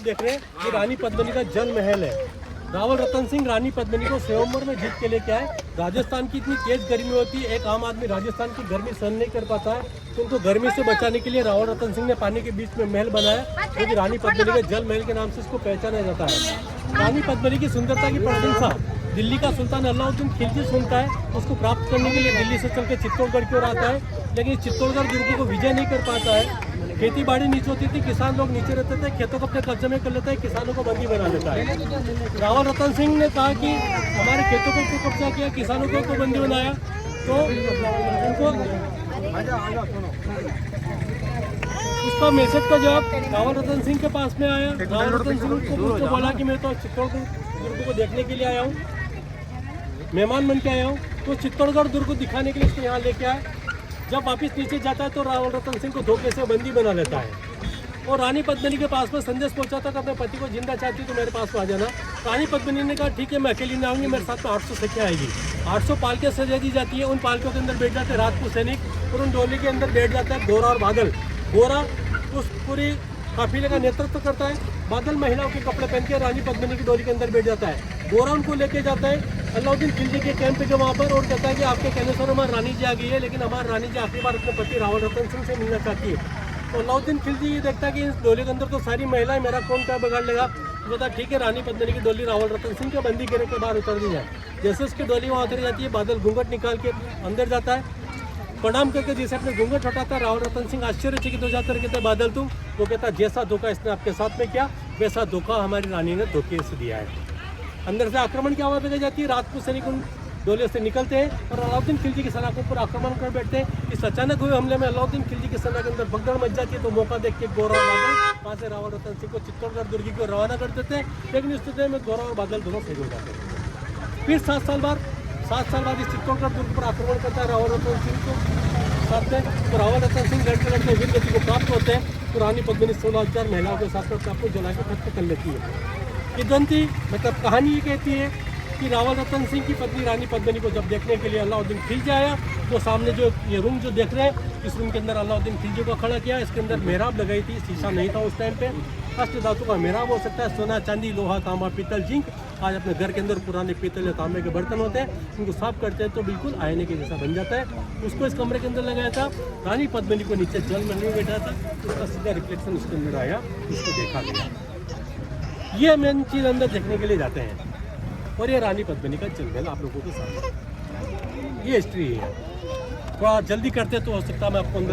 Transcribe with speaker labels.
Speaker 1: देख रहे हैं ये रानी पद्मिनी का जल महल है। रावल रतन सिंह रानी पद्मिनी को स्वयंवर में जीत के लेके आए। राजस्थान की इतनी तेज गर्मी होती है, एक आम आदमी राजस्थान की गर्मी सहन नहीं कर पाता है, तो उनको गर्मी से बचाने के लिए रावल रतन सिंह ने पानी के बीच में महल बनाया, जो कि रानी पद्मिनी के जल महल के नाम से इसको पहचाना जाता है। रानी पद्मिनी की सुंदरता की प्रशंसा दिल्ली का सुल्तान अलाउद्दीन खिलजी सुनता है। उसको प्राप्त करने के लिए दिल्ली से चल के चित्तौड़गढ़ की ओर आता है, लेकिन चित्तौड़गढ़ दुर्ग को विजय नहीं कर पाता है। खेती बाड़ी नीचे होती थी, किसान लोग नीचे रहते थे, खेतों को अपने कब्जे में कर लेता है, किसानों को बंदी बना लेता है। रावल रतन सिंह ने कहा कि हमारे खेतों को कब्जा किया, किसानों को बंदी बनाया, तो उनको उसका मैसेज का जवाब रावल रतन सिंह के पास में आया। रावल रतन सिंह को बोला कि मैं तो चित्तौड़गढ़ दुर्ग को देखने के लिए आया हूँ, मेहमान बन के आया हूँ, तो चित्तौड़गढ़ दुर्ग को दिखाने के लिए इसको यहाँ लेके आया। जब वापस नीचे जाता है तो रावल रतन सिंह को धोखे से बंदी बना लेता है और रानी पद्मिनी के पास में संदेश पहुंचा था कि अपने पति को जिंदा चाहती तो मेरे पास में आ जाना। रानी पद्मिनी ने कहा ठीक है, मैं अकेली नहीं आऊंगी, मेरे साथ में 800 सखियाँ आएगी। 800 पालकियाँ सजा दी जाती है, उन पालकियों के अंदर बैठ जाते हैं राजपूत सैनिक और उन डोली के अंदर बैठ जाता है गोरा और बादल। गोरा उस पूरी काफिले का नेतृत्व करता है, बादल महिलाओं के कपड़े पहन के रानी पद्मिनी की डोली के अंदर बैठ जाता है। गोरा उनको लेके जाता है अलाउद्दीन खिलजी के कैंप पे वहाँ पर और कहता है कि आपके कहने से हमारी रानी जी आ गई है, लेकिन हमारी रानी जी आखिरी बार अपने पति रावल रतन सिंह से मिलना चाहती है। तो अलाउद्दीन खिलजी ये देखता है कि इस डोली के अंदर तो सारी महिलाएं, मेरा कौन क्या बिगाड़ लेगा। तो कहता ठीक है, रानी पद्मिनी की डोली रावल रतन सिंह के बंदी गिरे के बाहर उतर दी जाए। जैसे उसकी डोली वहाँ उतरी जाती है, बादल घूंघट निकाल के अंदर जाता है, प्रणाम करके जैसे अपने घूंघट हटाता है, रावल रतन सिंह आश्चर्यचकित हो जाता है, कहते हैं बादल तुम। वो कहता है जैसा धोखा इसने आपके साथ में किया, वैसा धोखा हमारी रानी ने धोखे से दिया है। अंदर से आक्रमण की आवाज़ लगाई जाती है, राजपूत सैनिक उन डोले से निकलते हैं और अलाउद्दीन खिलजी की सेना के ऊपर आक्रमण कर बैठते हैं। इस अचानक हुए हमले में अलाउद्दीन खिलजी की सेना के अंदर भगदड़ मच जाती है, तो मौका देख के गोरा और बादल वहाँ से रावल रतन सिंह को चित्तौड़गढ़ दुर्ग को रवाना कर देते हैं, लेकिन इस स्थिति में गोरा और बादल दोनों शहीद हो जाते हैं। फिर 7 साल बाद इस चित्तौड़गढ़ दुर्ग पर आक्रमण करता है रावल रतन सिंह को साथ में, तो रावल रतन सिंह लड़ते लड़ते वीर गति को प्राप्त होते हैं। तो रानी पद्मिनी 16,000 महिलाओं के साथ में आपको जला के खत्म कर लेती है। किदंती मतलब कहानी ये कहती है कि रावल रतन सिंह की पत्नी रानी पद्मिनी को जब देखने के लिए अलाउद्दीन खिलजी आया, तो सामने जो ये रूम जो देख रहे हैं, इस रूम के अंदर अलाउद्दीन खिलजी को खड़ा किया। इसके अंदर मेहराब लगाई थी, शीशा नहीं था उस टाइम पे। अष्ट धातु का मेहराब हो सकता है, सोना चांदी लोहा तांबा पीतल जिंक। आज अपने घर के अंदर पुराने पीतल या तांबे के बर्तन होते हैं, उनको साफ करते हैं तो बिल्कुल आईने के जैसा बन जाता है। उसको इस कमरे के अंदर लगाया था। रानी पद्मिनी को नीचे जल महल में बैठा था, उसका सीधा रिफ्लेक्शन उसके अंदर आया, उसको देखा गया। ये मेन चीज़ अंदर देखने के लिए जाते हैं और ये रानी पद्मिनी का जल महल आप लोगों के सामने ये हिस्ट्री है। थोड़ा जल्दी करते तो हो सकता है मैं आपको अंदर